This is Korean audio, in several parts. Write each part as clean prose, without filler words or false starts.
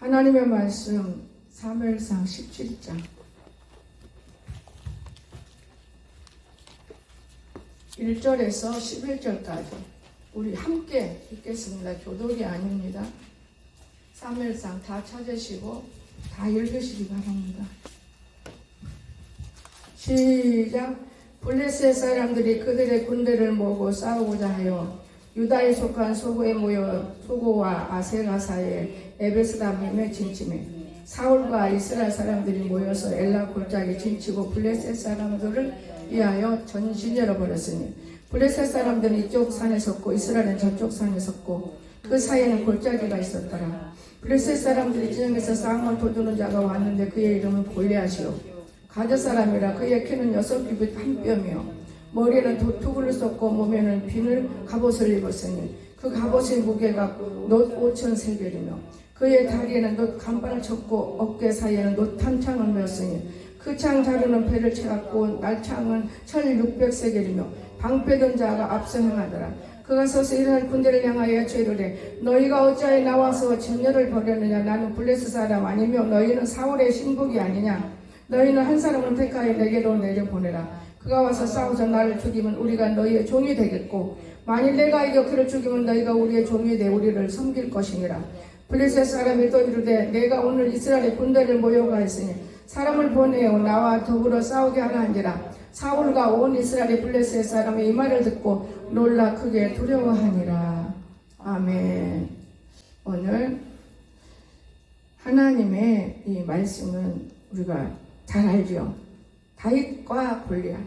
하나님의 말씀 사무엘상 17장 1절에서 11절까지 우리 함께 읽겠습니다. 교독이 아닙니다. 사무엘상 다 찾으시고 다 읽으시기 바랍니다. 시작. 블레셋 사람들이 그들의 군대를 모으고 싸우고자 하여 유다에 속한 소고에 모여 소고와 아세가 사이에 에베스다밈에 진침해 사울과 이스라엘 사람들이 모여서 엘라 골짜기 진치고 블레셋 사람들을 위하여 전신 열어버렸으니 블레셋 사람들은 이쪽 산에 섰고 이스라엘은 저쪽 산에 섰고 그 사이에는 골짜기가 있었더라. 블레셋 사람들이 진영에서 싸움을 도두는 자가 왔는데 그의 이름은 골리앗이요 가드 사람이라. 그의 키는 6규빗 한 뼘이요 머리에는 도투구를 썼고 몸에는 비늘 갑옷을 입었으니 그 갑옷의 무게가 놋 5천 세겔이며 그의 다리에는 놋 간판을 쳤고 어깨 사이에는 놋 탄창을 메었으니 그 창 자루는 배를 채웠고 날창은 1600세겔이며 방패든 자가 앞서 행하더라. 그가 서서 이스라엘 군대를 향하여 죄르되 너희가 어찌하여 나와서 진열을 벌였느냐. 나는 블레셋 사람 아니며 너희는 사울의 신복이 아니냐. 너희는 한 사람을 택하여 내게로 내려보내라. 그가 와서 싸우자 나를 죽이면 우리가 너희의 종이 되겠고 만일 내가 이겨 그를 죽이면 너희가 우리의 종이 되 우리를 섬길 것이니라. 블레셋 사람이 또 이르되 내가 오늘 이스라엘의 군대를 모여가했으니 사람을 보내어 나와 더불어 싸우게 하라 한지라. 사울과 온 이스라엘의 블레셋 사람이 이 말을 듣고 놀라 크게 두려워하니라. 아멘. 오늘 하나님의 이 말씀은 우리가 잘 알죠. 다윗과 골리앗.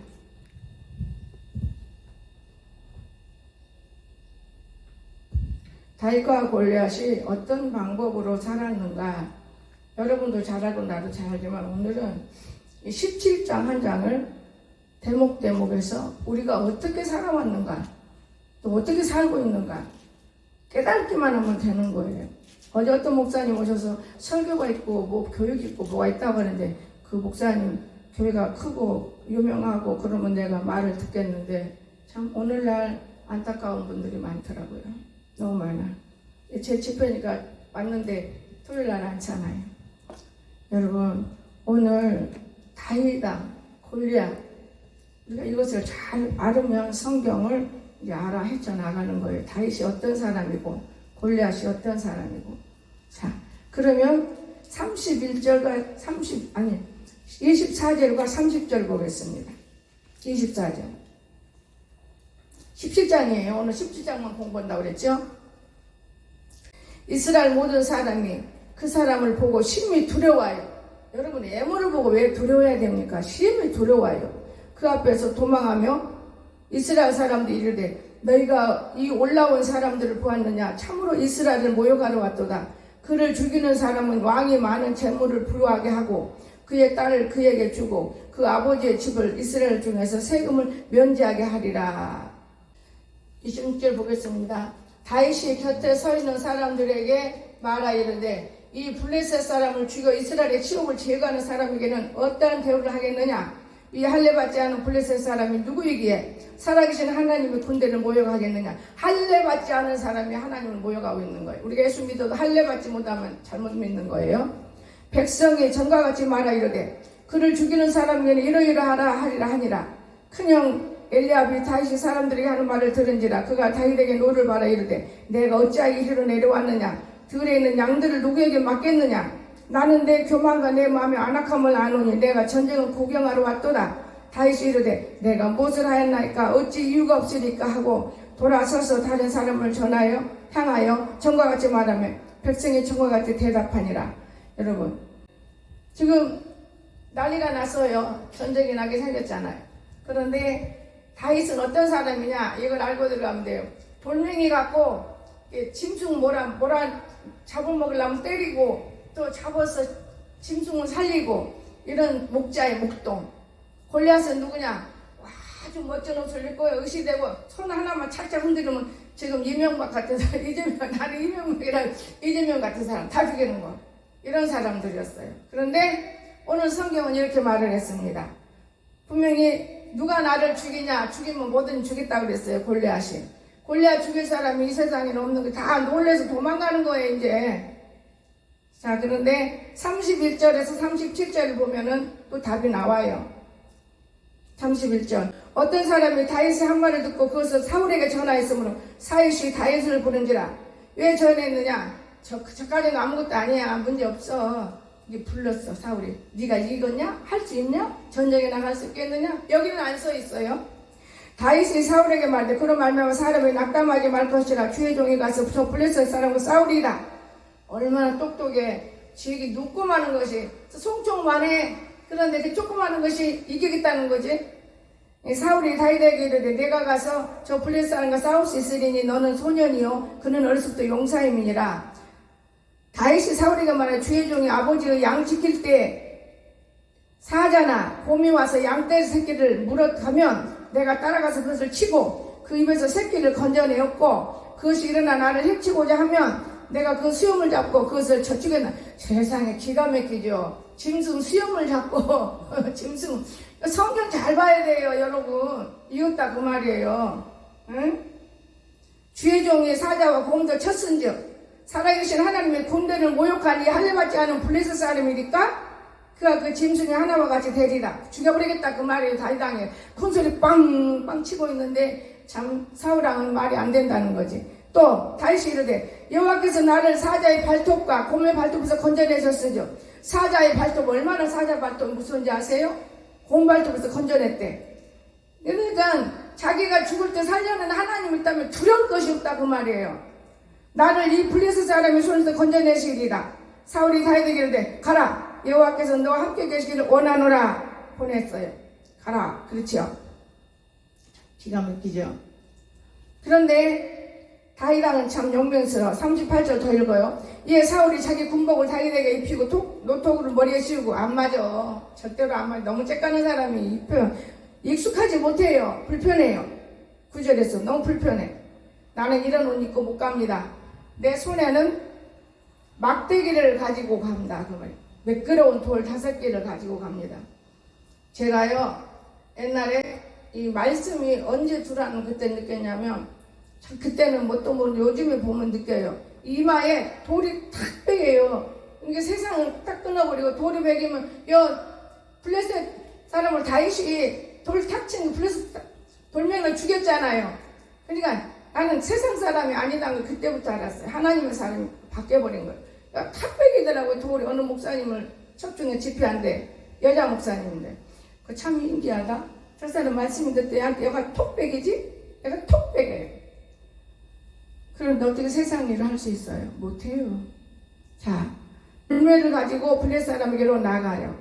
다윗과 골리앗이 어떤 방법으로 살았는가 여러분도 잘 알고 나도 잘 알지만 오늘은 17장 한 장을 대목대목에서 우리가 어떻게 살아왔는가 또 어떻게 살고 있는가 깨닫기만 하면 되는 거예요. 어제 어떤 목사님 오셔서 설교가 있고 뭐 교육 있고 뭐가 있다고 하는데 그 목사님 교회가 크고 유명하고 그러면 내가 말을 듣겠는데 참 오늘날 안타까운 분들이 많더라고요. 너무 많아. 제 집회니까 왔는데 토요일날 않잖아요. 여러분 오늘 다윗이다 골리앗 우리가 이것을 잘 알으면 성경을 이제 알아 헤쳐나가는 거예요. 다윗이 어떤 사람이고 골리앗이 어떤 사람이고. 자 그러면 24절과 30절 보겠습니다. 24절 17장이에요. 오늘 17장만 공부한다고 그랬죠. 이스라엘 모든 사람이 그 사람을 보고 심히 두려워요. 여러분 애물을 보고 왜 두려워야 됩니까? 심히 두려워요. 그 앞에서 도망하며 이스라엘 사람들이 이르되 너희가 이 올라온 사람들을 보았느냐. 참으로 이스라엘을 모욕하러 왔도다. 그를 죽이는 사람은 왕이 많은 재물을 부유하게 하고 그의 딸을 그에게 주고 그 아버지의 집을 이스라엘 중에서 세금을 면제하게 하리라. 26절 보겠습니다. 다윗이 곁에 서 있는 사람들에게 말하 이르되 이 블레셋 사람을 죽여 이스라엘의 치욕을 제거하는 사람에게는 어떠한 대우를 하겠느냐. 이 할례받지 않은 블레셋 사람이 누구이기에 살아계신 하나님의 군대를 모욕하겠느냐. 할례받지 않은 사람이 하나님을 모욕하고 있는 거예요. 우리가 예수 믿어도 할례받지 못하면 잘못 믿는 거예요. 백성이 전과 같이 말하 이르되 그를 죽이는 사람에게는 이러이러하라 하리라 하니라. 큰형 엘리압이 다윗이 사람들에게 하는 말을 들은지라. 그가 다윗에게 노를 바라 이르되 내가 어찌하여 이리로 내려왔느냐. 들에 있는 양들을 누구에게 맡겠느냐. 나는 내 교만과 내 마음의 안악함을 아노니 내가 전쟁을 구경하러 왔도다. 다윗이 이르되 내가 무엇을 하였나이까 어찌 이유가 없으리까 하고 돌아서서 다른 사람을 향하여 전과 같이 말하며 백성이 전과 같이 대답하니라. 여러분 지금 난리가 났어요. 전쟁이 나게 생겼잖아요. 그런데 다윗은 어떤 사람이냐 이걸 알고 들어가면 돼요. 돌멩이 갖고 짐승 뭐라 잡아먹으려면 때리고 또 잡아서 짐승을 살리고 이런 목자의 목동. 골리앗은 누구냐. 아주 멋진 옷을 입고 의시되고 손 하나만 착착 흔들으면 지금 이명박 같은 사람 나는 이재명 같은 사람 다 죽이는 거. 이런 사람들이었어요. 그런데 오늘 성경은 이렇게 말을 했습니다. 분명히 누가 나를 죽이냐. 죽이면 뭐든 죽겠다고 그랬어요. 골리앗이. 골리앗 죽일 사람이 이 세상에는 없는 거 다 놀래서 도망가는 거예요. 이제 자, 그런데 31절에서 37절을 보면은 또 답이 나와요. 31절. 어떤 사람이 다윗의 한 말을 듣고 그것을 사울에게 전하였으므로 사윗이 다윗을 부른지라. 왜 전했느냐? 저까지는 아무것도 아니야. 문제 없어. 이게 불렀어, 사울이. 네가 이겼냐? 할 수 있냐? 전쟁에 나갈 수 있겠느냐? 여기는 안 써 있어요. 다윗이 사울에게 말하되 그런 말미암아 사람이 낙담하지 말 것이라. 주의 종이 가서 저 블레셋 사람과 싸우리라. 얼마나 똑똑해. 지역이 눕고 마는 것이 송총만해. 그런데 그 조그마한 것이 이기겠다는 거지. 사울이 다윗에게 이르되 내가 가서 저 블레셋 사람과 싸울 수 있으리니 너는 소년이요 그는 어렸을 때 용사임이니라. 다윗이 사울에게 말하되 주의 종이 아버지의 양 지킬 때 사자나 곰이 와서 양떼 새끼를 물어가면 내가 따라가서 그것을 치고 그 입에서 새끼를 건져내었고 그것이 일어나 나를 해치고자 하면 내가 그 수염을 잡고 그것을 저쪽에 세상에 기가 막히죠. 짐승 수염을 잡고 짐승 성경 잘 봐야 돼요, 여러분. 이었다 그 말이에요. 응? 주의 종이 사자와 곰도 쳤은즉 살아계신 하나님의 군대를 모욕하니 할례받지 않은 블레셋 사람이니까 그가 그 짐승이 하나와 같이 되리라. 죽여버리겠다 그 말이에요. 다윗왕이 큰소리 빵빵 치고 있는데 참 사울왕은 말이 안 된다는 거지. 또 다윗이 이르되 여호와께서 나를 사자의 발톱과 곰의 발톱에서 건져내셨으죠. 사자의 발톱, 얼마나 사자 발톱 무서운지 아세요? 곰 발톱에서 건져냈대. 그러니까 자기가 죽을 때 살려는 하나님 있다면 두려울 것이 없다 그 말이에요. 나를 이 블레셋 사람의 손에서 건져내시리라. 사울이 다윗에게 이르되 가라. 여호와께서 너와 함께 계시기를 원하노라 보냈어요. 가라. 그렇죠. 기가 막히죠. 그런데 다윗왕은 참 용맹스러워. 38절 더 읽어요. 이에 사울이 자기 군복을 다윗에게 입히고 노토구를 머리에 씌우고 안 맞아. 절대로 안 맞아. 너무 째까는 사람이 익숙하지 못해요. 불편해요. 9절에서 너무 불편해. 나는 이런 옷 입고 못 갑니다. 내 손에는 막대기를 가지고 갑니다. 그 말이에요. 매끄러운 돌 5개를 가지고 갑니다. 제가요 옛날에 이 말씀이 언제 들어왔는 그때 느꼈냐면 그때는 뭐 또 요즘에 보면 느껴요. 이마에 돌이 탁 베겨요. 이게 세상을 딱 끊어버리고 돌이 베기면 블레셋 사람을 다윗이 돌 탁 친 블레셋 돌멩이를 죽였잖아요. 그러니까 나는 세상 사람이 아니다는 걸 그때부터 알았어요. 하나님의 사람이 바뀌어버린 거예요. 탁 베기더라고요. 돌이 어느 목사님을 척중에 집회한대. 여자 목사님인데. 그 참 신기하다. 저 사람 말씀이 듣대 얘가 톡 베기지? 얘가 톡 베겨요. 그런데 어떻게 세상 일을 할 수 있어요? 못해요. 자, 물매를 가지고 블레셋 사람에게로 나가요.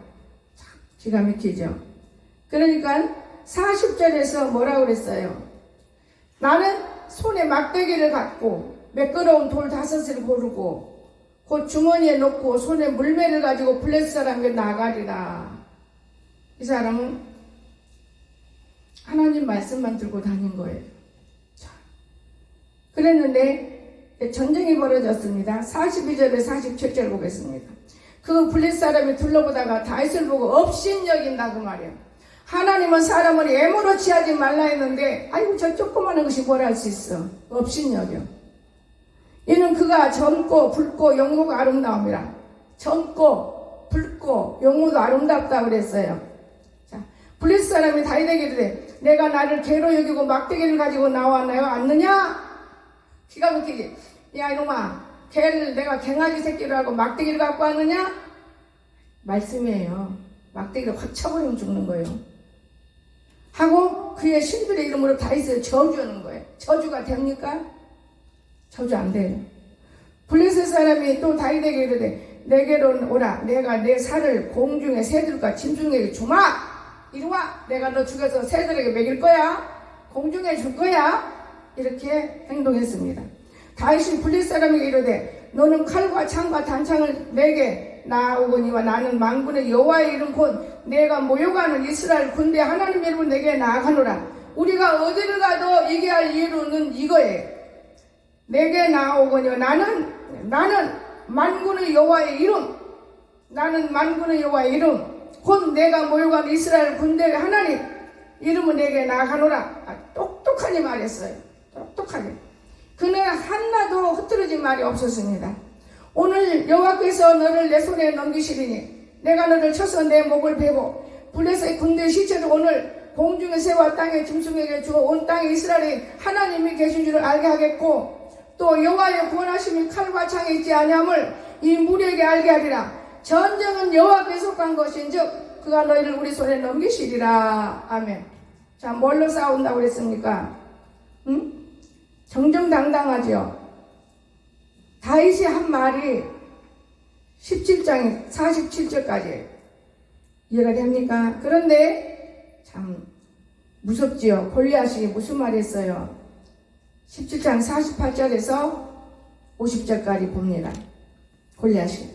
자, 기가 막히죠. 그러니까 40절에서 뭐라고 그랬어요? 나는 손에 막대기를 갖고 매끄러운 돌 5을 고르고 곧 주머니에 넣고 손에 물매를 가지고 블레셋 사람에게 나가리라. 이 사람은 하나님 말씀만 들고 다닌 거예요. 자, 그랬는데 전쟁이 벌어졌습니다. 42절에 47절 보겠습니다. 그 블레셋 사람이 둘러보다가 다윗을 보고 업신여긴다 그 말이에요. 하나님은 사람을 애무로 취하지 말라 했는데 아이고 저 조그마한 것이 뭘 할 수 있어. 업신여겨. 이는 그가 젊고 붉고 영모가 아름다움이라. 젊고 붉고 영모도 아름답다 그랬어요. 자, 블레셋 사람이 다윗에게 이르되 내가 나를 개로 여기고 막대기를 가지고 나왔나요? 않느냐? 기가 막히지. 야 이놈아, 개를 내가 갱아지 새끼를 하고 막대기를 갖고 왔느냐? 말씀이에요. 막대기를 확 쳐버리면 죽는 거예요. 하고 그의 신들의 이름으로 다윗을 저주하는 거예요. 저주가 됩니까? 저주 안 돼요. 블레셋 사람이 또 다윗에게 이르되 내게로 오라. 내가 내 살을 공중의 새들과 짐승에게 주마. 이리 와. 내가 너 죽여서 새들에게 먹일 거야. 공중에 줄 거야. 이렇게 행동했습니다. 다윗이 블레셋 사람에게 이르되 너는 칼과 창과 단창을 내게 나오거니와 나는 만군의 여호와의 이름 곧 내가 모욕하는 이스라엘 군대 하나님 이름을 내게 나아가노라. 우리가 어디를 가도 이게 할 이유는 이거예요. 내게 나오거니와 나는 만군의 여호와의 이름, 나는 만군의 여호와의 이름 곧 내가 모욕하는 이스라엘 군대 하나님 이름을 내게 나아가노라. 똑똑하게 말했어요. 똑똑하게. 그는 하나도 흐트러진 말이 없었습니다. 오늘 여호와께서 너를 내 손에 넘기시리니 내가 너를 쳐서 내 목을 베고 블레셋 군대 시체를 오늘 공중의 새와 땅의 짐승에게 주어 온 땅에 이스라엘에 하나님이 계신 줄을 알게 하겠고 또 여호와의 구원하심이 칼과 창에 있지 아니함을 이 무리에게 알게 하리라. 전쟁은 여호와께 속한 것인즉 그가 너희를 우리 손에 넘기시리라. 아멘. 자, 뭘로 싸운다고 그랬습니까? 정정당당하죠. 다윗이 한 말이 17장 47절까지 이해가 됩니까? 그런데 참 무섭지요. 골리앗이 무슨 말 했어요? 17장 48절에서 50절까지 봅니다. 골리앗이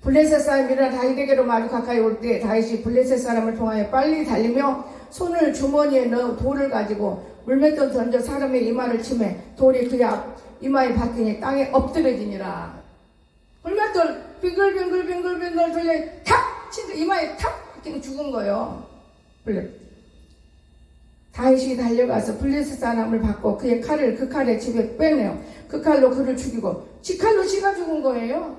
블레셋 사람이라 다윗에게로 마주 가까이 올 때 다윗이 블레셋 사람을 통하여 빨리 달리며 손을 주머니에 넣어 돌을 가지고 물맷돌 던져 사람의 이마를 치매 돌이 그의 이마에 박히니 땅에 엎드려지니라. 물맷돌 빙글빙글 돌려 탁 치니까 이마에 탁 박히니 죽은 거예요. 다윗이 달려가서 블레셋 사람을 받고 그의 칼을 그 칼에 집에 빼내요. 그 칼로 그를 죽이고 지 칼로 지가 죽은 거예요.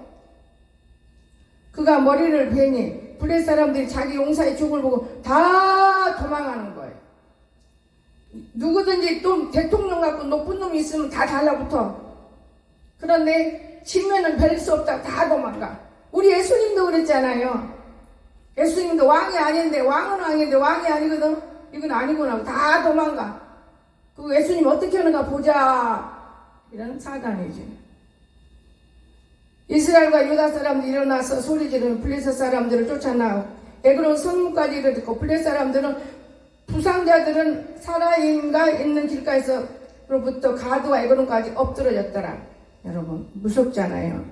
그가 머리를 베니 블레셋 사람들이 자기 용사의 죽을 보고 다 도망하는 거예요. 누구든지 또 대통령 같고 높은 놈이 있으면 다 달라붙어. 그런데 지면은 뵐 수 없다. 다 도망가. 우리 예수님도 그랬잖아요. 예수님도 왕이 아닌데 왕은 왕인데 왕이 아니거든. 이건 아니구나. 다 도망가. 그 예수님 어떻게 하는가 보자. 이런 사단이지. 이스라엘과 유다 사람들이 일어나서 소리지르는 블레셋 사람들을 쫓아나오고 에그론 성문까지 이르렀고 블레셋 사람들은 부상자들은 사라임가 있는 길가에서로부터 가드와 에그론까지 엎드러졌더라. 여러분 무섭잖아요.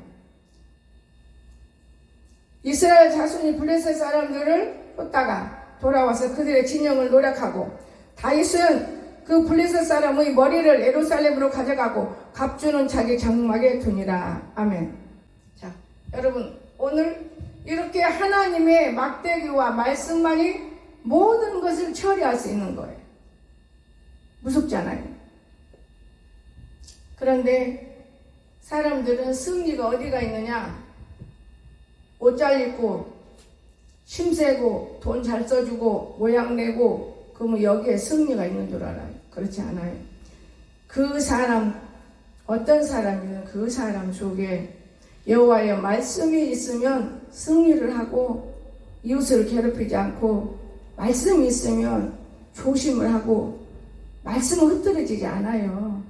이스라엘 자손이 블레셋 사람들을 쫓다가 돌아와서 그들의 진영을 노력하고 다윗은 그 블레셋 사람의 머리를 예루살렘으로 가져가고 갑주는 자기 장막에 두니라. 아멘. 자, 여러분 오늘 이렇게 하나님의 막대기와 말씀만이 모든 것을 처리할 수 있는 거예요. 무섭잖아요. 그런데 사람들은 승리가 어디가 있느냐? 옷 잘 입고 힘세고 돈 잘 써주고 모양 내고 그러면 여기에 승리가 있는 줄 알아요. 그렇지 않아요. 그 사람 어떤 사람이든 그 사람 속에 여호와의 말씀이 있으면 승리를 하고 이웃을 괴롭히지 않고 말씀이 있으면 조심을 하고 말씀은 흐트러지지 않아요.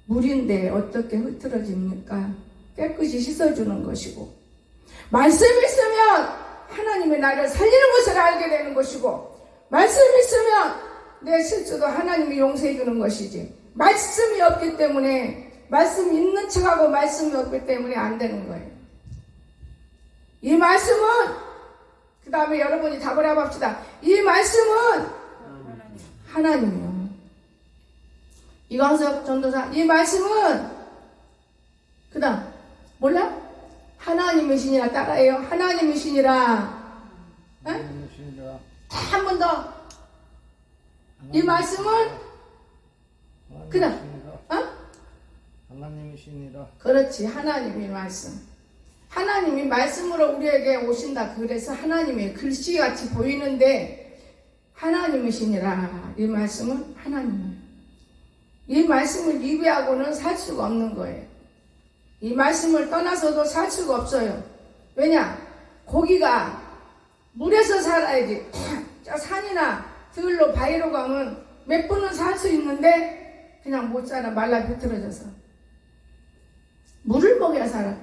물인데 어떻게 흐트러집니까? 깨끗이 씻어주는 것이고 말씀이 있으면 하나님이 나를 살리는 것을 알게 되는 것이고 말씀이 있으면 내 실수도 하나님이 용서해 주는 것이지 말씀이 없기 때문에 말씀 있는 척하고 말씀이 없기 때문에 안 되는 거예요. 이 말씀은 그 다음에 여러분이 답을 해봅시다. 이 말씀은 하나님이요. 이광석 전도사 이 말씀은 그 다음 몰라? 하나님이시니라 따라해요. 하나님이시니라. 한 번 더. 이 말씀은 그 다음 하나님이시니라. 그렇지. 하나님이 말씀. 하나님이 말씀으로 우리에게 오신다. 그래서 하나님의 글씨같이 보이는데 하나님이시니라. 이 말씀은 하나님이에요. 이 말씀을 리뷰하고는 살 수가 없는 거예요. 이 말씀을 떠나서도 살 수가 없어요. 왜냐? 고기가 물에서 살아야지. 저 산이나 들로 바위로 가면 몇 분은 살 수 있는데 그냥 못 살아. 말라 비틀어져서. 물을 먹여야 살아.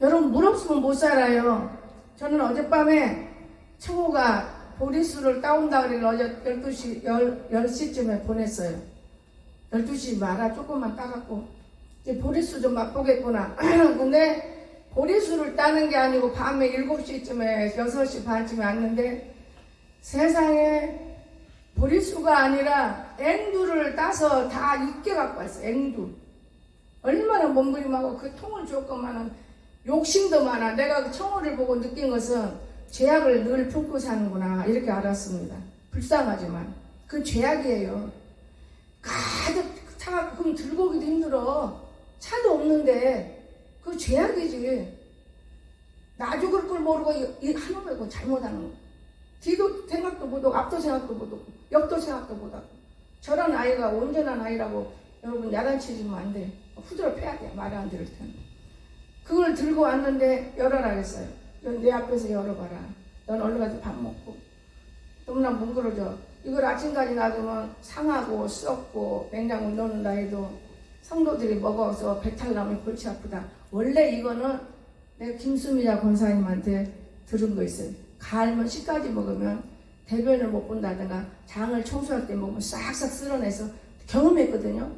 여러분 물 없으면 못 살아요. 저는 어젯밤에 청호가 보리수를 따온다 그래 어제 10시쯤에 보냈어요. 12시 말아 조금만 따갖고 이제 보리수 좀 맛보겠구나. 근데 보리수를 따는 게 아니고 밤에 7시쯤에 6시 반쯤에 왔는데 세상에 보리수가 아니라 앵두를 따서 다 익게 갖고 왔어요. 앵두. 얼마나 몸부림하고 그 통을 줬건만은 욕심도 많아. 내가 그 청호를 보고 느낀 것은 죄악을 늘 품고 사는구나 이렇게 알았습니다. 불쌍하지만 그 죄악이에요. 가득 차갖고 그럼 들고 오기도 힘들어. 차도 없는데 그 죄악이지. 나 죽을 걸 모르고 이 하는 거 잘못하는 거. 뒤도 생각도 못하고 앞도 생각도 못하고 옆도 생각도 못하고. 저런 아이가 온전한 아이라고 여러분 야단치시면 안 돼. 후드로 패야 돼. 말 안 들을 때는. 그걸 들고 왔는데 열어라 그랬어요. 내 앞에서 열어봐라. 넌 얼른 가서 밥 먹고. 너무나 뭉그러져. 이걸 아침까지 놔두면 상하고 썩고 냉장고 넣는다 해도 성도들이 먹어서 배탈 나면 골치 아프다. 원래 이거는 내가 김수미자 권사님한테 들은 거 있어요. 가을면 씨까지 먹으면 대변을 못 본다든가 장을 청소할 때 먹으면 싹싹 쓸어내서 경험했거든요.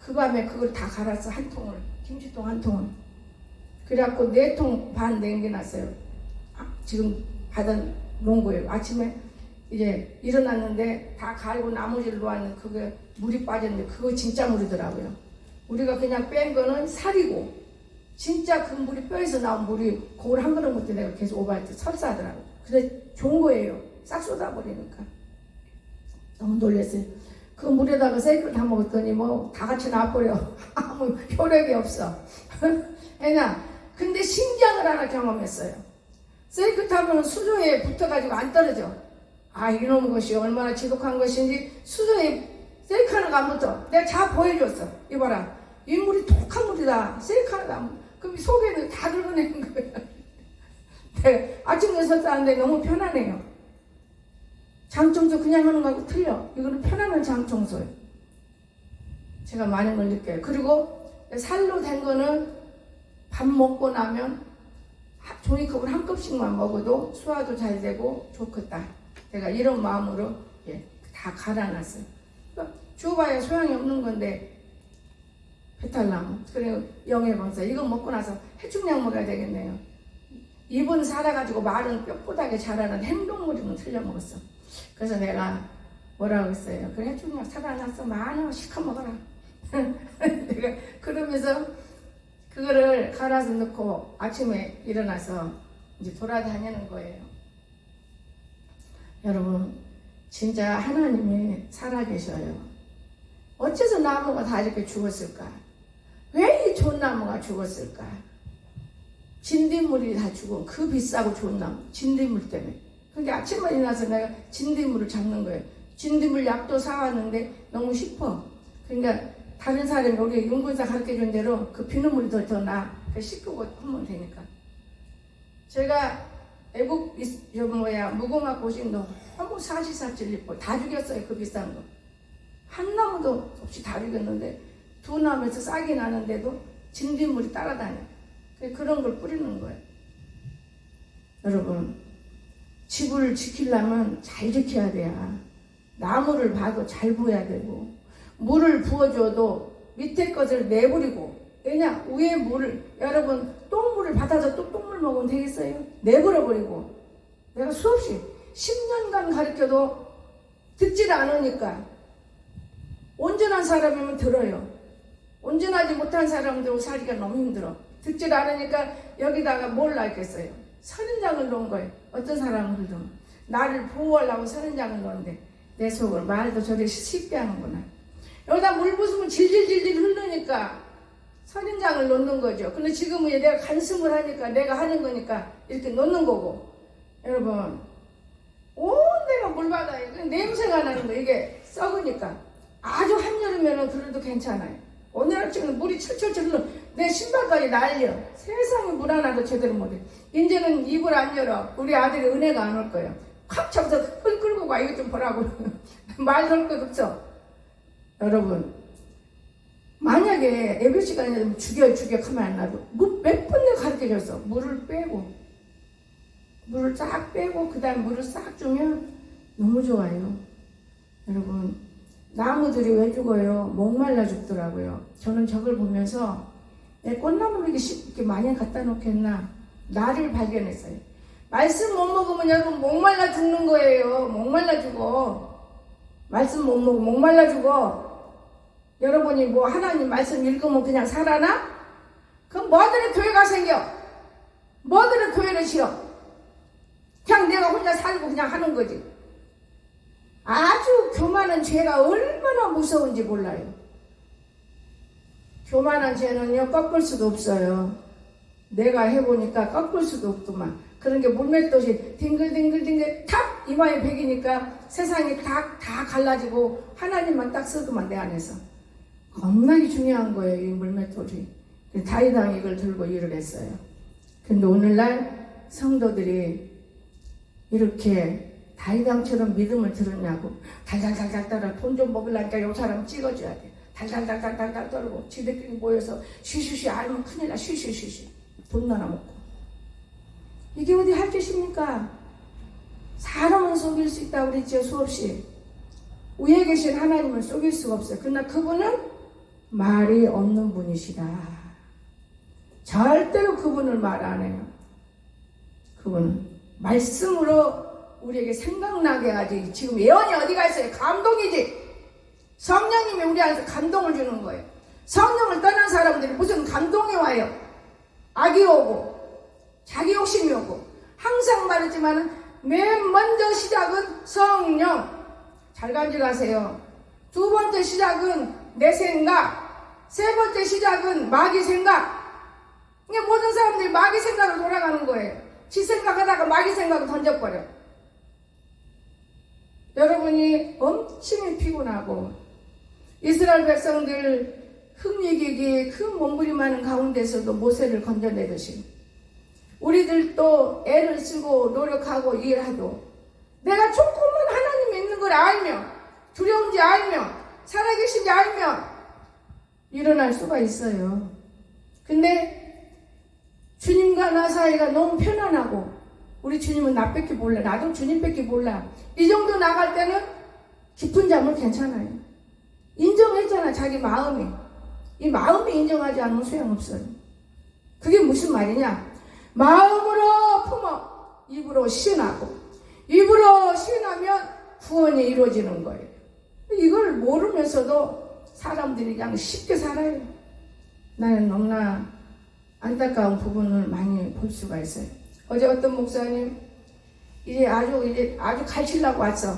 그 밤에 그걸 다 갈아서 한 통을, 김치통 한 통을. 그래갖고 4통 반 남겨놨어요. 지금 받아 놓은 거예요. 아침에 이제 일어났는데 다 갈고 나머지를 놓았는데 그게 물이 빠졌는데 그거 진짜 물이더라고요. 우리가 그냥 뺀 거는 살이고 진짜 그 물이 뼈에서 나온 물이 그걸 한 그릇 먹때 내가 계속 오버할 때 설사하더라고. 그래 좋은 거예요. 싹 쏟아버리니까. 너무 놀랐어요. 그 물에다가 세이클 다 먹었더니 뭐 다 같이 나와버려. 아무 효력이 없어. 애나 근데 신기한 걸 하나 경험했어요. 세이클 타면 수조에 붙어가지고 안 떨어져. 아 이놈 것이 얼마나 지독한 것인지 수조에 세이클 하나가 안 붙어. 내가 자 보여줬어. 이봐라. 이 물이 독한 물이다. 세이클 하나가 안 붙어. 그럼 속에는 다 긁어내는 거야. 내가 아침에 섰다는데 너무 편하네요. 장청소 그냥 하는 거하고 틀려. 이거는 편안한 장청소예요. 제가 많은 걸 느껴요. 그리고 살로 된 거는 밥 먹고 나면 종이컵을 한 컵씩만 먹어도 소화도 잘 되고 좋겠다. 제가 이런 마음으로 다 갈아놨어요. 그러니까 줘봐야 소용이 없는 건데 배탈나무 그리고 영해방사 이거 먹고 나서 해충약 먹어야 되겠네요. 입은 살아가지고 말은 뼈보다게 자라는 행동물이면 틀려 먹었어. 그래서 내가 뭐라고 했어요. 그래 해충약 살아났어 많아 시커 먹어라. 내가 그러면서 그거를 갈아서 넣고 아침에 일어나서 이제 돌아다니는 거예요. 여러분 진짜 하나님이 살아계셔요. 어째서 나무가 다 이렇게 죽었을까? 왜 이 좋은 나무가 죽었을까? 진딧물이 다 죽은 그 비싸고 좋은 나무 진딧물 때문에. 근데 아침에 일어나서 내가 진딧물을 잡는 거예요. 진딧물 약도 사왔는데 너무 싶어. 그러니까 다른 사람이 우리 윤군사 가르쳐준 대로 그 비눗물이 더 나아. 씻고 하면 되니까. 제가 애국 무궁화 꽃이 너무 사시사철 예뻐. 다 죽였어요. 그 비싼 거. 한 나무도 없이 다 죽였는데 두 나무에서 싹이 나는데도 진딧물이 따라다녀. 그런 걸 뿌리는 거예요. 여러분 집을 지키려면 잘 지켜야 돼요. 나무를 봐도 잘 보여야 되고 물을 부어줘도 밑에 것을 내버리고 왜냐 위에 물을 여러분 똥물을 받아서 또 똥물 먹으면 되겠어요? 내버려버리고 내가 수없이 10년간 가르쳐도 듣질 않으니까 온전한 사람이면 들어요. 온전하지 못한 사람들하고 살기가 너무 힘들어. 듣질 않으니까 여기다가 뭘 놨겠어요? 선인장을 놓은 거예요. 어떤 사람들도 나를 보호하려고 선인장을 놓는데 내 속을 말도 저리 쉽게 하는구나. 여기다 물 부으면 질질질질 흐르니까 선인장을 놓는 거죠. 근데 지금은 내가 간섭을 하니까 내가 하는 거니까 이렇게 놓는 거고. 여러분 온 데가 물바다에 냄새가 나는 거 이게 썩으니까 아주 한여름에는 그래도 괜찮아요. 오늘 아침에 물이 철철철 흘러 내 신발까지 날려. 세상에 물 하나도 제대로 못해. 이제는 입을 안 열어. 우리 아들이 은혜가 안 올 거예요. 콱 잡아서 끌 끌고 가. 이거 좀 보라고. 말 걸 것 없어. 여러분 만약에 예배 시간에 죽여 하면 안 나도 몇 번 내가 가르쳐줬어. 물을 빼고 물을 싹 빼고 그 다음에 물을 싹 주면 너무 좋아요. 여러분 나무들이 왜 죽어요? 목말라 죽더라고요. 저는 저걸 보면서 내 꽃나무를 이렇게 많이 갖다 놓겠나 나를 발견했어요. 말씀 못 먹으면 여러분 목말라 죽는 거예요. 목말라 죽어. 말씀 못 먹으면 목말라 죽어. 여러분이 뭐 하나님 말씀 읽으면 그냥 살아나? 그럼 뭐들의 교회가 생겨? 뭐들의 교회를 싫어? 그냥 내가 혼자 살고 그냥 하는 거지. 아주 교만한 죄가 얼마나 무서운지 몰라요. 교만한 죄는요 꺾을 수도 없어요. 내가 해보니까 꺾을 수도 없더만. 그런 게 물맷돌이 딩글딩글딩글 탁 이마에 베기니까 세상이 다 갈라지고 하나님만 딱 쓰더만 내 안에서. 겁나게 중요한 거예요 이 물맷돌이. 다윗왕이 이걸 들고 일을 했어요. 근데 오늘날 성도들이 이렇게 다윗왕처럼 믿음을 들었냐고. 달달달달 떨어. 돈 좀 먹으려니까 요 사람 찍어줘야 돼. 달달달달달달 떨고 지들끼리 모여서 쉬쉬쉬 알면 큰일 나. 쉬쉬쉬쉬 돈 나눠 먹고. 이게 어디 할 짓입니까? 사람은 속일 수 있다고 그랬죠 수없이. 위에 계신 하나님을 속일 수가 없어요. 그러나 그분은 말이 없는 분이시다. 절대로 그분을 말 안 해요. 그분은 말씀으로 우리에게 생각나게 하지. 지금 예언이 어디가 있어요? 감동이지. 성령님이 우리 안에서 감동을 주는 거예요. 성령을 떠난 사람들이 무슨 감동이 와요? 악이 오고 자기 욕심이 오고. 항상 말했지만 맨 먼저 시작은 성령. 잘 간직하세요. 두 번째 시작은 내 생각. 세 번째 시작은 마귀 생각. 이게 모든 사람들이 마귀 생각으로 돌아가는 거예요. 지 생각하다가 마귀 생각을 던져버려. 여러분이 엄청히 피곤하고 이스라엘 백성들 흠이기기 큰 몸부림하는 가운데서도 모세를 건져내듯이 우리들도 애를 쓰고 노력하고 일하도 내가 조금만 하나님이 있는 걸 알면 두려운지 알면 살아계신지 알면 일어날 수가 있어요. 근데 주님과 나 사이가 너무 편안하고 우리 주님은 나밖에 몰라. 나도 주님밖에 몰라. 이 정도 나갈 때는 깊은 잠을 괜찮아요. 인정했잖아 자기 마음이. 이 마음이 인정하지 않으면 소용없어요. 그게 무슨 말이냐. 마음으로 품어 입으로 시인하고 입으로 시인하면 구원이 이루어지는 거예요. 이걸 모르면서도 사람들이 그냥 쉽게 살아요. 나는 너무나 안타까운 부분을 많이 볼 수가 있어요. 어제 어떤 목사님 이제 아주 가르치려고 왔어.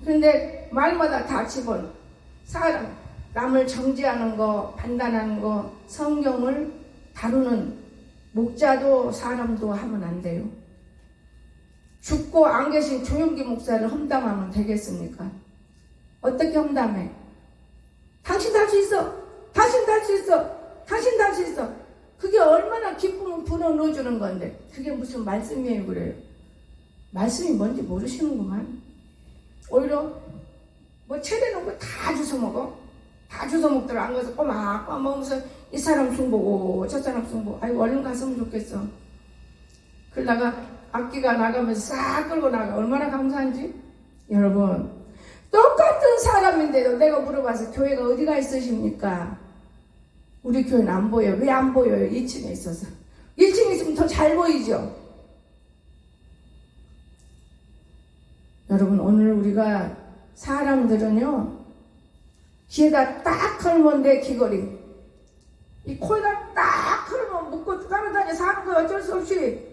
근데 말마다 다 집어넣어. 사람 남을 정죄하는 거, 판단하는 거, 성경을 다루는 목자도 사람도 하면 안 돼요. 죽고 안 계신 조용기 목사를 험담하면 되겠습니까? 어떻게 험담해? 당신 할 수 있어. 당신 할 수 있어. 당신 할 수 있어. 그게 얼마나 기쁨을 불어넣어주는 건데 그게 무슨 말씀이에요 그래요. 말씀이 뭔지 모르시는구만. 오히려 뭐 차려놓은 거 다 주워 먹어. 다 주워 먹더라. 안 가서 꼬막 먹으면서 이 사람 숭보고 저 사람 숭보고. 아이고 얼른 갔으면 좋겠어. 그러다가 악기가 나가면서 싹 끌고 나가. 얼마나 감사한지. 여러분 똑같은 사람인데도 내가 물어봐서 교회가 어디가 있으십니까? 우리 교회는 안 보여요. 왜 안 보여요? 2층에 있어서. 1층에 있으면 더 잘 보이죠? 여러분 오늘 우리가 사람들은요 귀에다 딱 걸면 내 귀걸이 이 코에다 딱 걸면 묶고 따라다녀 사는 거예요. 어쩔 수 없이.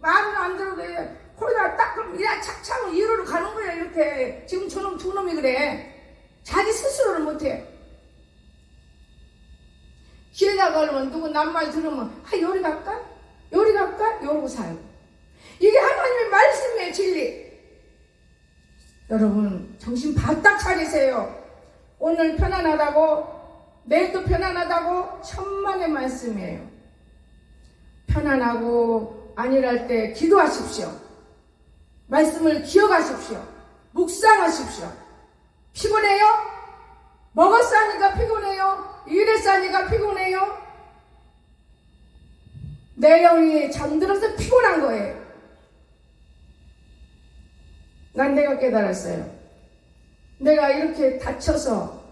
말은 안 들어도 돼. 코에다 딱 걸면 이라 착착 이리로 가는 거예요. 이렇게 지금 저놈 두 놈이 그래. 자기 스스로를 못해. 귀에다 걸면 누구 남말 들으면 요리 갈까? 요리 갈까? 이러고 살고. 이게 하나님의 말씀이에요. 진리. 여러분 정신 바짝 차리세요. 오늘 편안하다고 내일도 편안하다고 천만의 말씀이에요. 편안하고 아니랄 때 기도하십시오. 말씀을 기억하십시오. 묵상하십시오. 피곤해요? 먹었으니까 피곤해요? 일했으니까 피곤해요? 내 영이 잠들어서 피곤한 거예요. 난 내가 깨달았어요. 내가 이렇게 다쳐서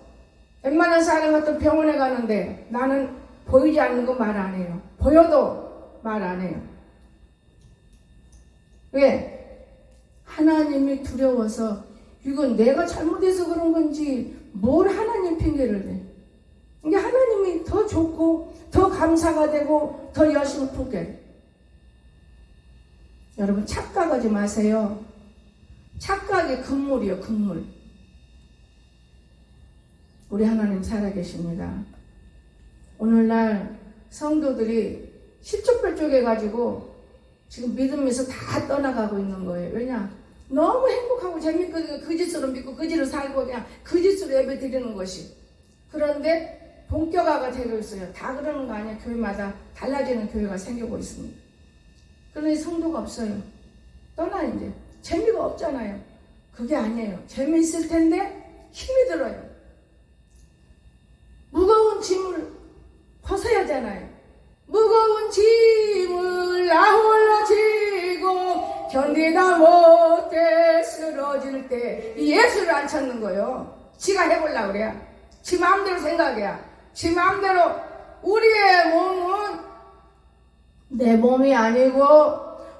웬만한 사람 같은 병원에 가는데 나는 보이지 않는 거 말 안 해요. 보여도 말 안 해요. 왜? 하나님이 두려워서 이건 내가 잘못해서 그런 건지 뭘 하나님 핑계를 대. 이게 하나님이 더 좋고 더 감사가 되고 더 열심히 풀게. 여러분 착각하지 마세요. 착각의 금물이요, 금물. 우리 하나님 살아계십니다. 오늘날 성도들이 실족별족해가지고 지금 믿음에서 다 떠나가고 있는 거예요. 왜냐? 너무 행복하고 재밌거든요. 그 짓으로 믿고 그 짓으로 살고 그냥 그 짓으로 예배 드리는 것이. 그런데 본격화가 되고 있어요. 다 그러는 거 아니야. 교회마다 달라지는 교회가 생기고 있습니다. 그러니 성도가 없어요. 떠나 이제. 재미가 없잖아요. 그게 아니에요. 재미있을 텐데 힘이 들어요. 무거운 짐을 벗어야 하잖아요. 무거운 짐을 나 홀로 지고 견디다 못해 쓰러질 때 예수를 안 찾는 거예요. 지가 해보려고 그래야. 지 마음대로 생각해야. 지 마음대로. 우리의 몸은 내 몸이 아니고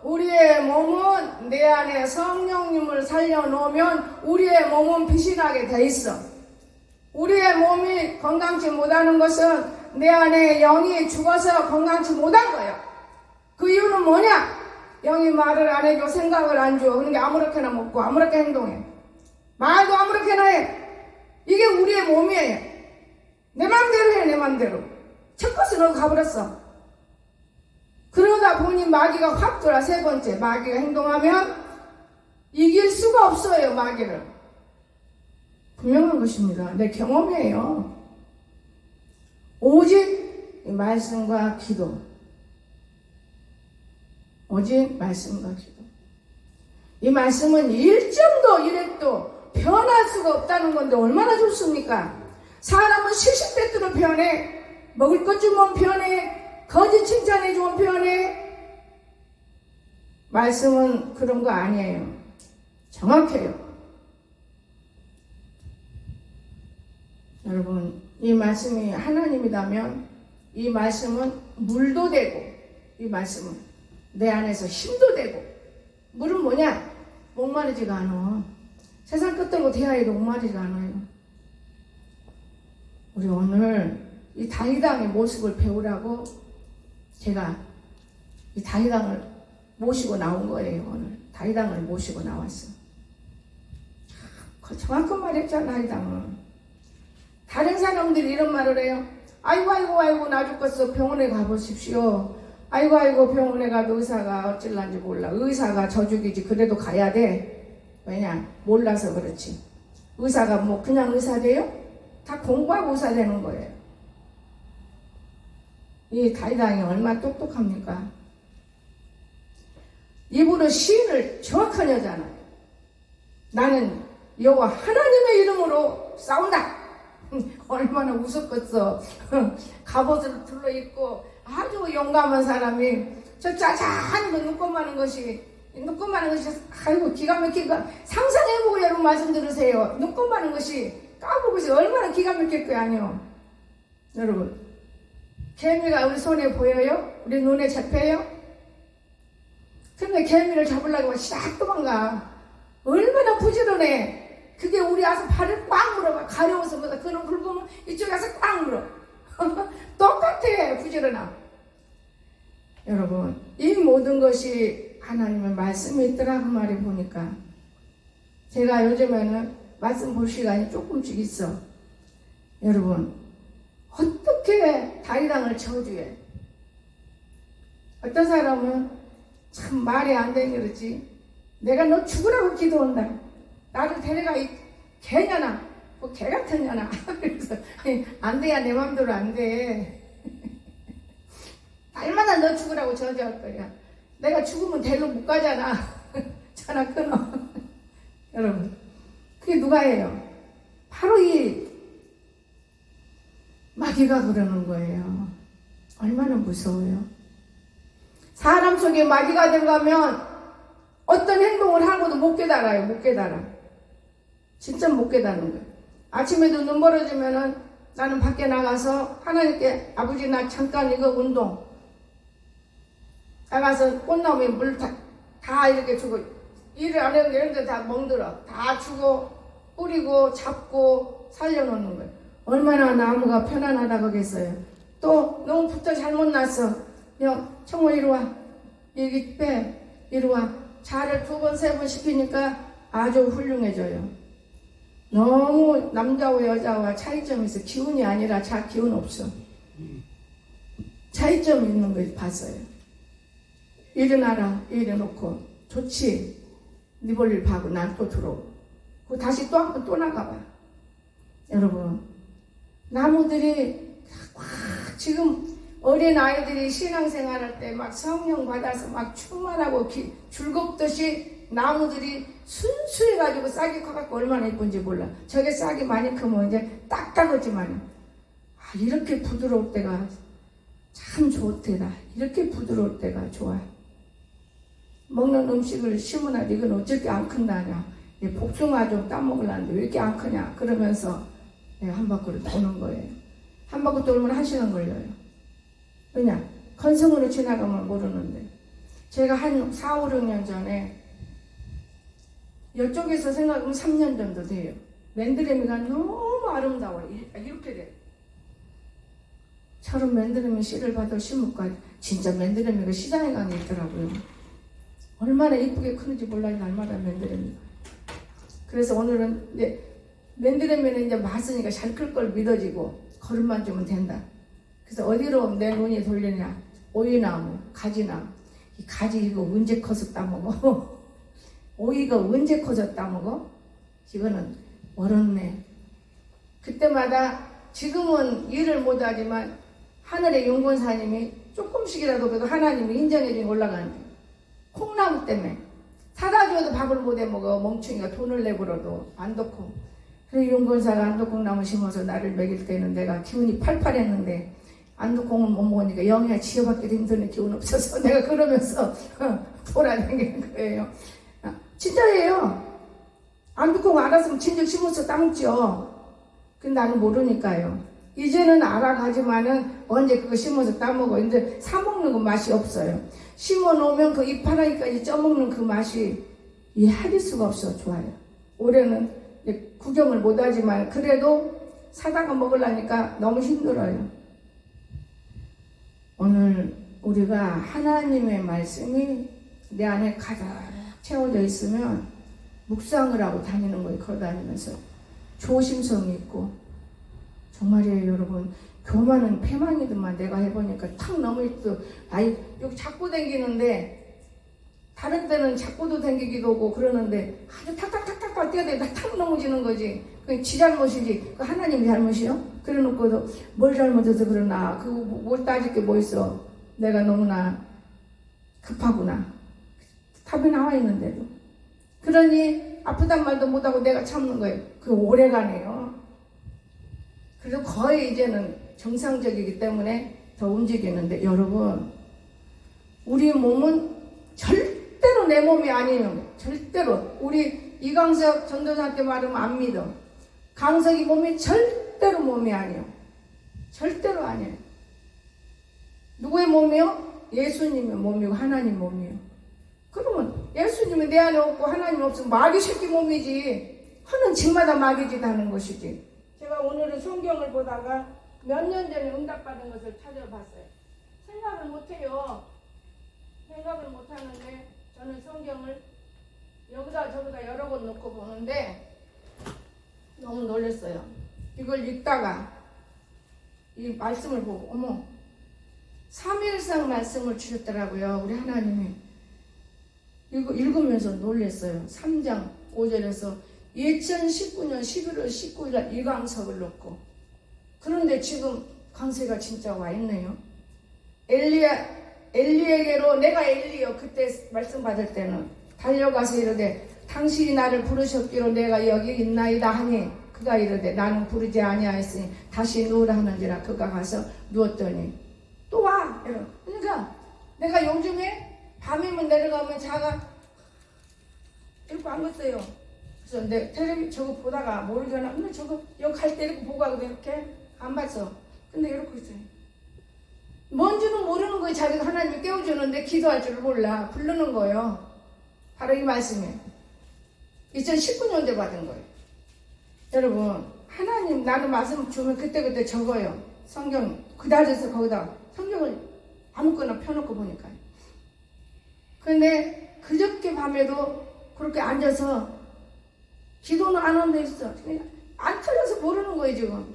우리의 몸은 내 안에 성령님을 살려놓으면 우리의 몸은 빛이 나게 돼 있어. 우리의 몸이 건강치 못하는 것은 내 안에 영이 죽어서 건강치 못한 거예요. 그 이유는 뭐냐? 영이 말을 안 해줘, 생각을 안 줘. 그러니까 아무렇게나 먹고 아무렇게 행동해. 말도 아무렇게나 해. 이게 우리의 몸이에요. 내 맘대로 해, 내 맘대로. 첫 것은 너 가버렸어. 그러다 보니 마귀가 확 돌아. 세 번째, 마귀가 행동하면 이길 수가 없어요, 마귀를. 분명한 것입니다. 내 경험이에요. 오직 말씀과 기도. 오직 말씀과 기도. 이 말씀은 1점도 1획도 변할 수가 없다는 건데 얼마나 좋습니까? 사람은 실실때때로 변해. 먹을 것 주면 변해. 거짓 칭찬해 주면 변해. 말씀은 그런 거 아니에요. 정확해요. 여러분, 이 말씀이 하나님이라면 이 말씀은 물도 되고 이 말씀은 내 안에서 힘도 되고. 물은 뭐냐? 목마르지가 않아. 세상 끝들고 대하에도 목마르지가 않아요. 우리 오늘 이 다윗왕의 모습을 배우라고 제가 이 다윗왕을 모시고 나온 거예요. 오늘 다윗왕을 모시고 나왔어. 정확한 말 했잖아. 다윗왕은. 다른 사람들이 이런 말을 해요. 아이고 나 죽겠어. 병원에 가보십시오. 아이고 병원에 가도 의사가 어찔란지 몰라. 의사가 저죽이지. 그래도 가야 돼. 왜냐? 몰라서 그렇지. 의사가 뭐 그냥 의사 돼요? 다 공부하고 의사 되는 거예요. 이 다윗왕이 얼마나 똑똑합니까? 입으로 시인을 정확한 여자잖아요. 나는 여호와 하나님의 이름으로 싸운다. 얼마나 웃었겠어. 갑옷을 둘러입고 아주 용감한 사람이 저 짜잔 눈곱만한 것이 아이고 기가 막히니까 상상해보고 여러분 말씀 들으세요. 눈곱만한 것이 까보고서 얼마나 기가 막힐 거야. 아니요 여러분, 개미가 우리 손에 보여요? 우리 눈에 잡혀요? 근데 개미를 잡으려고 싹 도망가. 얼마나 부지런해. 그게 우리 와서 발을 꽉 물어봐. 가려워서 뭐다. 그놈 붉으면 이쪽에 와서 꽉 물어. 똑같아. 부지런함. 여러분, 이 모든 것이 하나님의 말씀이 있더라. 그 말을 보니까 제가 요즘에는 말씀 볼 시간이 조금씩 있어. 여러분, 어떻게 다윗왕을 저주해? 어떤 사람은 참 말이 안 되니 그렇지. 내가 너 죽으라고 기도한다. 나를 데려가 이 개냐나. 뭐 개 같은 년아. 그래서 안 돼야 내 맘대로 안 돼. 날마다 너 죽으라고 저주할 거야. 내가 죽으면 데리러 못 가잖아. 전화 끊어. 여러분, 그게 누가 해요? 바로 이 마귀가 그러는 거예요. 얼마나 무서워요. 사람 속에 마귀가 들어가면 어떤 행동을 하고도 못 깨달아요. 못 깨달아. 진짜 못 깨닫는 거예요. 아침에도 눈 벌어지면은 나는 밖에 나가서 하나님께 아버지 나 잠깐 이거 운동 나가서 꽃나무에 물 다 이렇게 주고 일을 안 해도 이런 데 다 멍들어. 다 주고 뿌리고 잡고 살려놓는 거예요. 얼마나 나무가 편안하다고겠어요. 또 너무 부터 잘못 났어. 야 청호 이리 와. 여기 빼. 이리 와. 자를 2번 3번 시키니까 아주 훌륭해져요. 너무 남자와 여자와 차이점이 있어. 기운이 아니라 자 기운 없어. 차이점이 있는 걸 봤어요. 일어나라 일어놓고 좋지. 네 볼일 봐고 난 또 들어오고 그 다시 또 한 번 또 나가봐. 여러분 나무들이 지금 어린 아이들이 신앙생활할 때 막 성령 받아서 막 충만하고 즐겁듯이 나무들이 순수해가지고 싹이 커갖고 얼마나 예쁜지 몰라. 저게 싹이 많이 크면 이제 딱딱하지만 이렇게 부드러울 때가 참 좋대다. 이렇게 부드러울 때가 좋아. 먹는 음식을 심으나 이건 어떻게 안 큰다냐. 복숭아 좀 따먹으려는데 왜 이렇게 안 크냐. 그러면서 한 바퀴를 도는 거예요. 한 바퀴 돌면 1시간 걸려요. 왜냐? 건성으로 지나가면 모르는데. 제가 한 4, 5, 6년 전에 이쪽에서 생각하면 3년 정도 돼요. 맨드레미가 너무 아름다워요. 이렇게 돼. 저런 맨드레미 씨를 받아 심을까? 진짜 맨드레미가 시장에 가는 게 있더라고요. 얼마나 이쁘게 크는지 몰라요. 날마다 맨드레미가. 그래서 오늘은 이제 맨드레미는 이제 맛으니까 잘 클 걸 믿어지고 걸음만 주면 된다. 그래서 어디로 내 눈이 돌리냐? 오이나무, 가지나무. 이 가지 이거 언제 커서 따먹어? 오이가 언제 커서 따먹어? 이거는 멀었네. 그때마다 지금은 일을 못하지만 하늘의 용권사님이 조금씩이라도 그래도 하나님이 인정해주니 올라가는데 콩나무 때문에 사다 줘도 밥을 못 해먹어. 멍충이가 돈을 내버려도 안 덮고. 그래서 용권사가 안도콩나무 심어서 나를 먹일 때는 내가 기운이 팔팔했는데 안도콩을 못 먹으니까 영이야 지어받기도 힘드네. 기운 없어서 내가 그러면서 돌아다니는 거예요. 진짜예요. 안도콩 알았으면 진즉 심어서 따먹죠. 근데 나는 모르니까요. 이제는 알아가지만은 언제 그거 심어서 따먹어. 근데 사먹는 건 맛이 없어요. 심어놓으면 그 잎하라기까지 쪄먹는 그 맛이 이해할 수가 없어. 좋아요. 올해는 구경을 못하지만 그래도 사다가 먹으려니까 너무 힘들어요. 오늘 우리가 하나님의 말씀이 내 안에 가득 채워져 있으면 묵상을 하고 다니는 거예요. 걸어다니면서 조심성이 있고. 정말이에요. 여러분 교만은 패망이더만. 내가 해보니까 탁 넘어있어. 여기 잡고 다니는데 다른 때는 잡고도 다니기도 하고 그러는데 아주 탁탁탁탁 뛰어다니다 탁 넘어지는 거지. 그게 지 잘못이지. 그 하나님 잘못이요? 그래놓고도 뭘 잘못해서 그러나. 그거 뭘 따질 게 뭐 있어. 내가 너무나 급하구나. 답이 나와 있는데도. 그러니 아프단 말도 못하고 내가 참는 거예요. 그게 오래가네요. 그래도 거의 이제는 정상적이기 때문에 더 움직이는데 여러분 우리 몸은 절대로 내 몸이 아니에요. 절대로. 우리 이강석 전도사한테 말하면 안 믿어. 강석이 몸이 절대로 몸이 아니에요. 절대로 아니에요. 누구의 몸이요? 예수님의 몸이고 하나님 몸이에요. 그러면 예수님은 내 안에 없고 하나님 없으면 마귀 새끼 몸이지. 하는 집마다 마귀짓 하는 것이지. 제가 오늘은 성경을 보다가 몇 년 전에 응답받은 것을 찾아봤어요. 생각을 못해요. 생각을 못하는데 저는 성경을 여기다 저기다 여러 권 놓고 보는데 너무 놀랐어요. 이걸 읽다가 이 말씀을 보고 어머 3일상 말씀을 주셨더라고요. 우리 하나님이. 이거 읽으면서 놀랐어요. 3장 5절에서 2019년 11월 19일 이강석을 놓고. 그런데 지금 강세가 진짜 와 있네요. 엘리에게로 내가 엘리요. 그때 말씀 받을 때는 달려가서 이르되 당신이 나를 부르셨기로 내가 여기 있나이다 하니 그가 이르되 나는 부르지 아니하였으니 다시 누우라 하는지라. 그가 가서 누웠더니 또 와. 그러니까 내가 요즘에 밤이면 내려가면 자가 이렇게 안 갔어요. 그래서 내 텔레비 저거 보다가 모르잖아. 근데 저거 여기 갈 때 이렇게 보고 가거든. 이렇게 안 봤어. 근데 이러고 있어요. 뭔지는 모르는 거예요. 자기가 하나님이 깨워주는데 기도할 줄 몰라. 부르는 거예요. 바로 이 말씀이 2019년도에 받은 거예요. 여러분 하나님 나는 말씀 주면 그때그때 적어요. 성경 그다지에서 거기다 성경을 아무거나 펴놓고 보니까요. 근데 그저께 밤에도 그렇게 앉아서 기도는 안 하는 데 있어. 그냥 안 틀려서 모르는 거예요 지금.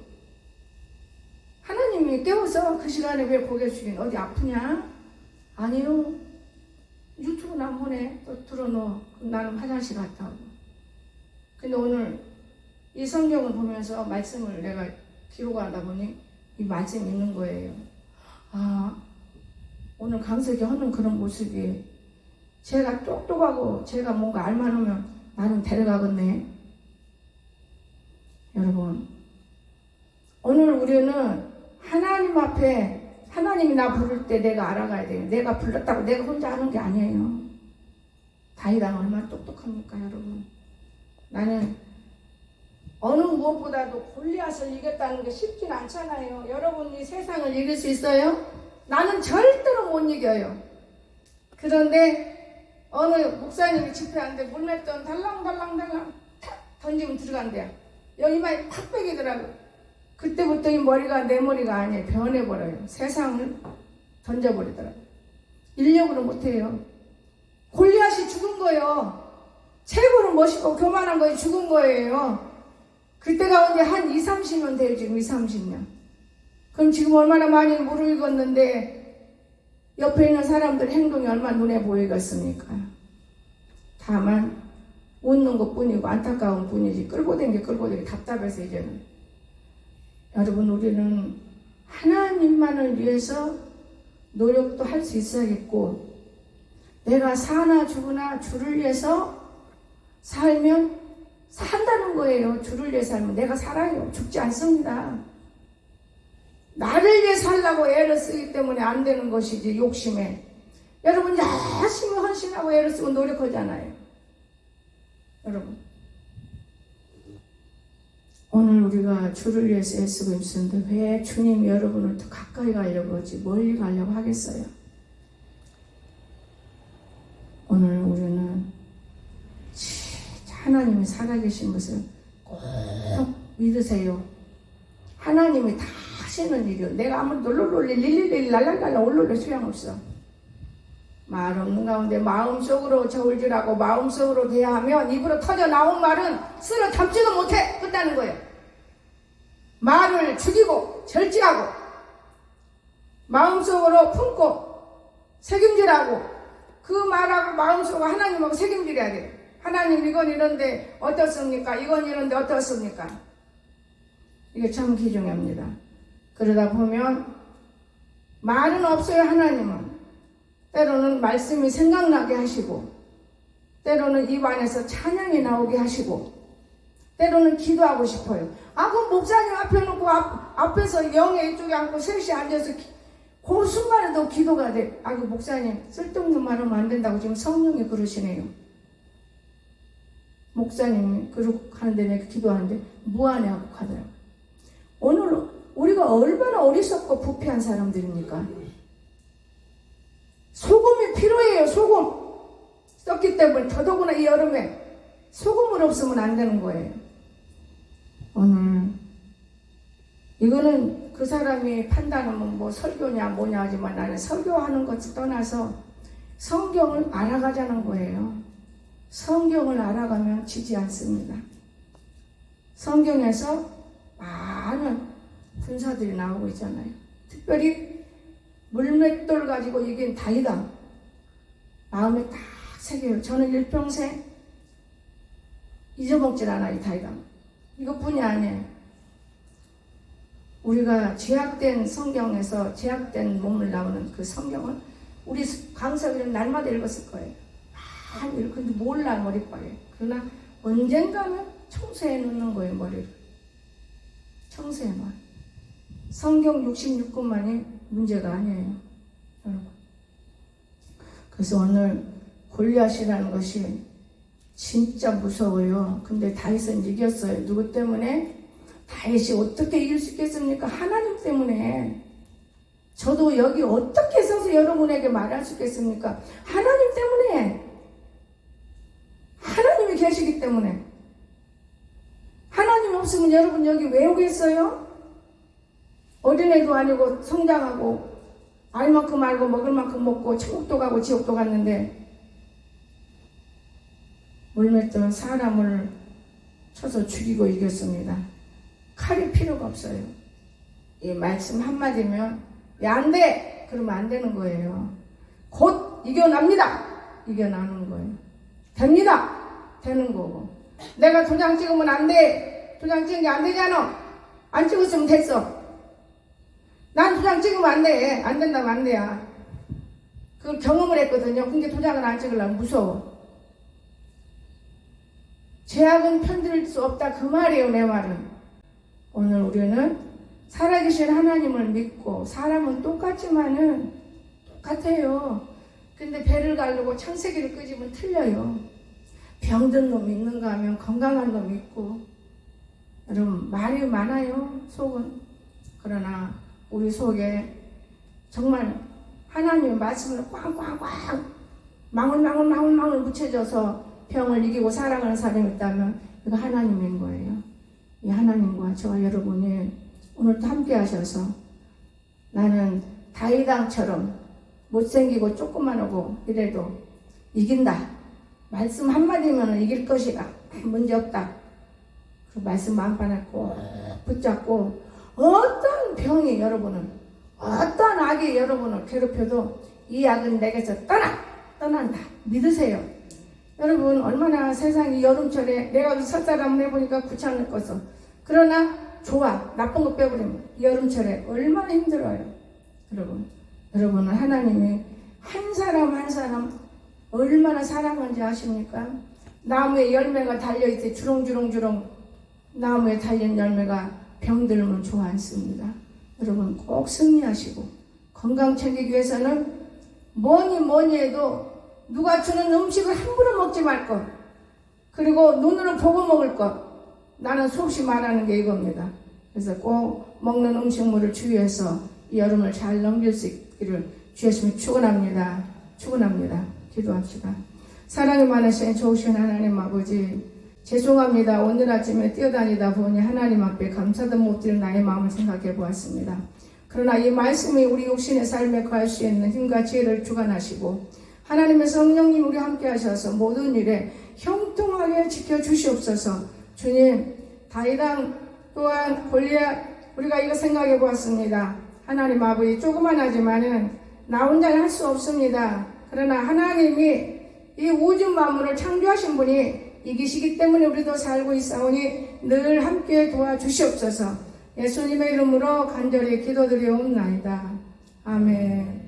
하나님이 하나님이 깨워서 그 시간에 왜 고개 숙인 어디 아프냐? 아니요. 유튜브는 안 보내. 또 틀어놓어. 나는 화장실 갔다 오고. 근데 오늘 이 성경을 보면서 말씀을 내가 기록하다 보니 이 말씀이 있는 거예요. 아, 오늘 강석이 하는 그런 모습이 제가 똑똑하고 제가 뭔가 알만하면 나는 데려가겠네. 여러분, 오늘 우리는 하나님 앞에 하나님이 나 부를 때 내가 알아가야 돼요. 내가 불렀다고 내가 혼자 하는 게 아니에요. 다윗왕 얼마나 똑똑합니까, 여러분? 나는 어느 무엇보다도 골리앗을 이겼다는 게 쉽진 않잖아요. 여러분이 세상을 이길 수 있어요? 나는 절대로 못 이겨요. 그런데 어느 목사님이 집회하는데 물맷돈 달랑달랑달랑 탁 던지면 들어간대요. 여기만 팍 빼기더라고요. 그때부터 이 머리가 내 머리가 아니에요. 변해버려요. 세상을 던져버리더라고요. 인력으로 못해요. 골리앗이 죽은 거예요. 최고로 멋있고 교만한 거에 죽은 거예요. 그때가 언제 한 2, 30년 돼요. 지금 2, 30년. 그럼 지금 얼마나 많이 무르익었는데 옆에 있는 사람들 행동이 얼마나 눈에 보이겠습니까? 다만 웃는 것 뿐이고 안타까운 뿐이지 끌고 댕겨 답답해서 이제는. 여러분, 우리는 하나님만을 위해서 노력도 할 수 있어야겠고, 내가 사나 죽으나 주를 위해서 살면 산다는 거예요. 주를 위해 살면 내가 살아요. 죽지 않습니다. 나를 위해 살라고 애를 쓰기 때문에 안 되는 것이지, 욕심에. 여러분, 열심히 헌신하고 애를 쓰고 노력하잖아요. 여러분, 오늘 우리가 주를 위해서 애쓰고 있었는데 왜 주님이 여러분을 더 가까이 가려고 하지 멀리 가려고 하겠어요? 오늘 우리는 하나님이 살아계신 것을 꼭 믿으세요. 하나님이 다 하시는 일이요. 내가 아무리 놀놀놀리 릴릴릴리 랄랄랄라 올롤리 소용없어. 말 없는 가운데 마음속으로 저울질하고 마음속으로 대하면 입으로 터져 나온 말은 쓸어 담지도 못해. 끝나는 거예요. 말을 죽이고 절제하고 마음속으로 품고 책임질하고 그 말하고 마음속으로 하나님하고 책임질해야 돼요. 하나님 이건 이런데 어떻습니까? 이건 이런데 어떻습니까? 이게 참 귀중합니다. 그러다 보면 말은 없어요. 하나님은 때로는 말씀이 생각나게 하시고 때로는 입 안에서 찬양이 나오게 하시고 때로는 기도하고 싶어요. 아, 그럼 목사님 앞에 놓고 앞에서 영에 이쪽에 앉고 셋이 앉아서 그 순간에도 기도가 돼. 아, 그 목사님 쓸데없는 말 하면 안 된다고 지금 성령이 그러시네요. 목사님이 그렇게 하는데 내가 기도하는데 무안해 하고 가더라고요. 오늘 우리가 얼마나 어리석고 부패한 사람들입니까? 소금이 필요해요. 소금 썼기 때문에 더더구나 이 여름에 소금을 없으면 안 되는 거예요. 오늘 이거는 그 사람이 판단하면 뭐 설교냐 뭐냐 하지만 나는 설교하는 것을 떠나서 성경을 알아가자는 거예요. 성경을 알아가면 지지 않습니다. 성경에서 많은 군사들이 나오고 있잖아요. 특별히 물맷돌 가지고 이긴 다윗왕 마음에 딱 새겨요. 저는 일평생 잊어먹질 않아요. 이 다윗왕 이것뿐이 아니에요. 우리가 죄악된 성경에서 죄악된 몸을 나오는 그 성경은 우리 강석이는 날마다 읽었을 거예요. 많이 읽었는데 몰라 머리빨에. 그러나 언젠가는 청소해 놓는 거예요. 머리를 청소해놔. 성경 66권만이 문제가 아니에요, 여러분. 그래서 오늘 골리앗이라는 것이 진짜 무서워요. 근데 다윗은 이겼어요. 누구 때문에? 다윗이 어떻게 이길 수 있겠습니까? 하나님 때문에. 저도 여기 어떻게 서서 여러분에게 말할 수 있겠습니까? 하나님 때문에. 하나님이 계시기 때문에. 하나님 없으면 여러분 여기 왜 오겠어요? 어린애도 아니고 성장하고 알 만큼 알고 먹을 만큼 먹고 천국도 가고 지옥도 갔는데 물맷돌은 사람을 쳐서 죽이고 이겼습니다. 칼이 필요가 없어요. 이 말씀 한마디면 야, 안 돼! 그러면 안 되는 거예요. 곧 이겨납니다. 이겨나는 거예요. 됩니다. 되는 거고. 내가 도장 찍으면 안 돼. 도장 찍은 게 안 되잖아. 안 찍었으면 됐어. 난 도장 찍으면 안 돼. 안 된다면 안 돼야. 그걸 경험을 했거든요. 근데 도장을 안 찍으려면 무서워. 죄악은 편들 수 없다. 그 말이에요, 내 말은. 오늘 우리는 살아계신 하나님을 믿고, 사람은 똑같지만은 똑같아요. 근데 배를 가르고 창세기를 끄집으면 틀려요. 병든 놈 있는가 하면 건강한 놈 있고. 여러분, 말이 많아요, 속은. 그러나 우리 속에 정말 하나님의 말씀을 꽝꽝꽝 망을 묻혀져서 병을 이기고 살아가는 사람이 있다면 이거 하나님인 거예요. 이 하나님과 저와 여러분이 오늘도 함께 하셔서 나는 다윗왕처럼 못생기고 조그만하고 이래도 이긴다. 말씀 한마디면 이길 것이다. 문제없다. 그 말씀 마음판에 꼭 붙잡고 어떤 병이 여러분은 어떤 악이 여러분을 괴롭혀도 이 악은 내게서 떠난다. 믿으세요. 여러분 얼마나 세상이 여름철에 내가 설사람을 해보니까 귀찮을 것을 그러나 좋아. 나쁜 거 빼버리면 여름철에 얼마나 힘들어요. 여러분은 하나님이 한 사람 한 사람 얼마나 사랑하는지 아십니까? 나무에 열매가 달려있을 때 주렁주렁 나무에 달린 열매가 병들면 좋아 않습니다. 여러분 꼭 승리하시고 건강 챙기기 위해서는 뭐니 해도 누가 주는 음식을 함부로 먹지 말 것. 그리고 눈으로 보고 먹을 것. 나는 수없이 말하는 게 이겁니다. 그래서 꼭 먹는 음식물을 주의해서 이 여름을 잘 넘길 수 있기를 주였으면 축원합니다. 기도합시다. 사랑이 많으신 좋으신 하나님 아버지, 죄송합니다. 오늘 아침에 뛰어다니다 보니 하나님 앞에 감사도 못 드릴 나의 마음을 생각해 보았습니다. 그러나 이 말씀이 우리 육신의 삶에 거할 수 있는 힘과 지혜를 주관하시고 하나님의 성령님 우리 함께 하셔서 모든 일에 형통하게 지켜주시옵소서. 주님, 다윗왕 또한 골리앗 우리가 이거 생각해 보았습니다. 하나님 아버지 조그만하지만은 나 혼자는 할 수 없습니다. 그러나 하나님이 이 우주 만물을 창조하신 분이 이기시기 때문에 우리도 살고 있사오니 늘 함께 도와주시옵소서. 예수님의 이름으로 간절히 기도드리옵나이다. 아멘.